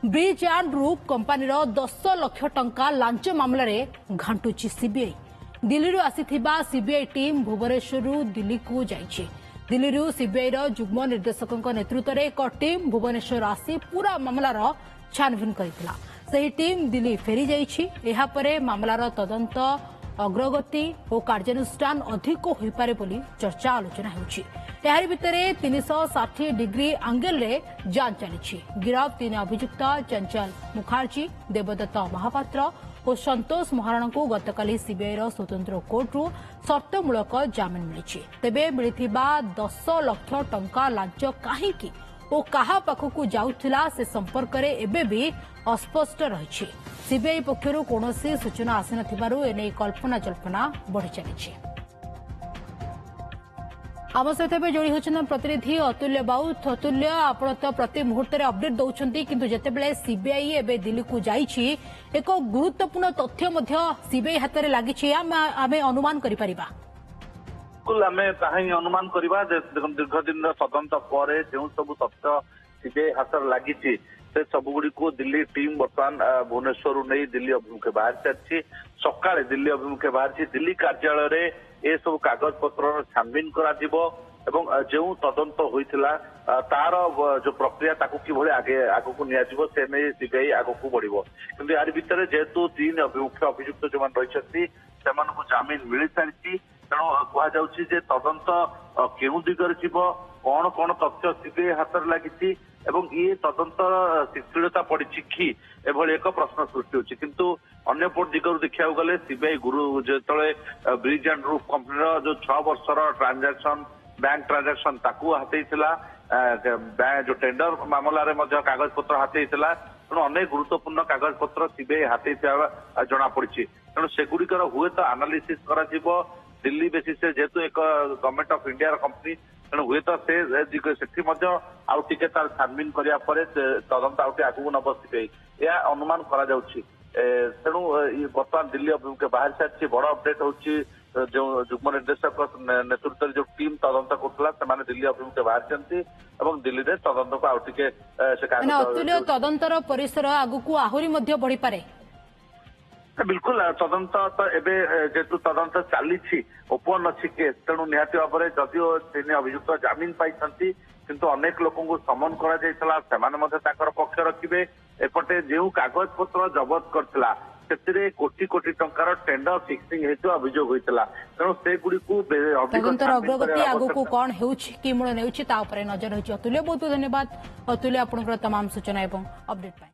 Bridge and roof company 10 lakh टंका लांच मामलें घांटुची सीबीआई। दिल्ली आसीथिबा सीबीआई टीम भुवनेश्वर दिल्ली को जाइए। दिल्ली सीबीआई जुग्म निर्देशकों नेतृत्व में एक टीम भुवनेश्वर आसी पूरा मामलार छानभिन करथिला। सही टीम दिल्ली फेरी जाइए। मामलार तदंत अग्रगति और कार्यानुष्ठान अधिक हो पारे बोली चर्चा आलोचना होउछि। एहारि भितरे 360 डिग्री एंगल रे जांच चली। गिरफ 3 अभियुक्त चंचल मुखर्जी, देवदत्त महापात्र और संतोष महाराणा को गतकाली सीबीआई स्वतंत्र कोर्टरू शर्तमूलक जमीन मिली। तेबे मिलिथिबा 10 लाख टंका लांच काहींकी और काहा पाखकू जाउथिला से संपर्क में एबे भी अस्पष्ट रही। सीबीआई पक्षरु कोनोसी सूचना आसी नथिबारु एने कल्पना जल्पना बढ़ी चली। आम सहित जोड़ी होती प्रतिनिधि अतुल्य बाउत। अतुल्य, आप तो प्रति मुहूर्त अपडेट दौरान किंतु जितेबाला सीबीआई एवं दिल्ली को जाइए एक गुरुत्वपूर्ण तथ्य सीबीआई हाथ में लगी आम अनुमान कर अनुमान करवा दीर्घ दिन तदंत पर जो सब तथ्य सीबीआई हाथ लगी से सबुगुड़ी को दिल्ली टीम बर्तमान भुवनेश्वर नहीं दिल्ली अभिमुखे बाहर चलती। सका दिल्ली अभिमुखे बाहर दिल्ली कार्यालय ए सब कागज पत्र छानबीन करा जो तदंत होइथिला तार जो प्रक्रिया ताकू किभଳି आगे आगको नियाजिबो से नहीं सीबीआई आगको बढ़िबो। किंतु यार भितर जेहेतु 3 मुख्य अभियुक्त जो रही सेमानकु जमीन मिल सारी तेणु कहुच्छी जे तदंत केउ दिगरे जीव कौन कौन तथ्य सीबीआई हाथ लगी एवं ये तदंत शिथिलता पड़ी कि एभली एक प्रश्न सृष्टि होची। किंतु अन्य दिगरु देखा गले CBI Guru जेतळे bridge and roof company जो 6 वर्षर ट्रांजैक्शन बैंक ट्रांजैक्शन ताकू हाथेइथिला जो टेंडर मामला रे मध्य कागज पत्र हाथेइथिला तेणु अनेक गुरुत्वपूर्ण कागज पत्र सीबीआई हाथेइथिला जना पड़ी। तेणु सेगुड़िकर हुए तो एनालिसिस करा जिवो दिल्ली बेसिस जेहेतु एक गवर्नमेंट ऑफ इंडिया कंपनी तेणु हुए तो से आउ टिके तार छानबीन करिया परे तदंत आउ आगू नब सीबीआई यह अनुमान करा जाउछि। तेणु बर्तमान दिल्ली अभिमुखे बाहर सारी बड़ अपडेट होची जो जुग्म निर्देशक नेतृत्व जो टीम तदंत करुला दिल्ली अभिमुखे बाहर चलती दिल्ली में तदंत को आउ टिके अतुल्य तदंतर परिसर आगू आहुरी बढ़ी पारे। बिल्कुल तदंत तो एबे जेतु तदंत चली ओपन अच्छी केस तेणु निहाती भाव में जदिओ 3 अभियुक्त जमीन पाई किंतु अनेक लोक समन कर पक्ष रखिए। एपटे जो कागज पत्र जबत करथिला से कोटी कोटी टंकार टेंडर फिक्सिंग हेतु अभियोग होता तेणु से गुड़ी तदंतर अग्रगति आगू कौन होमूल नजर रही। अतुल्य बहुत धन्यवाद। अतुल्य आपंकर तमाम सूचना और अपडेट।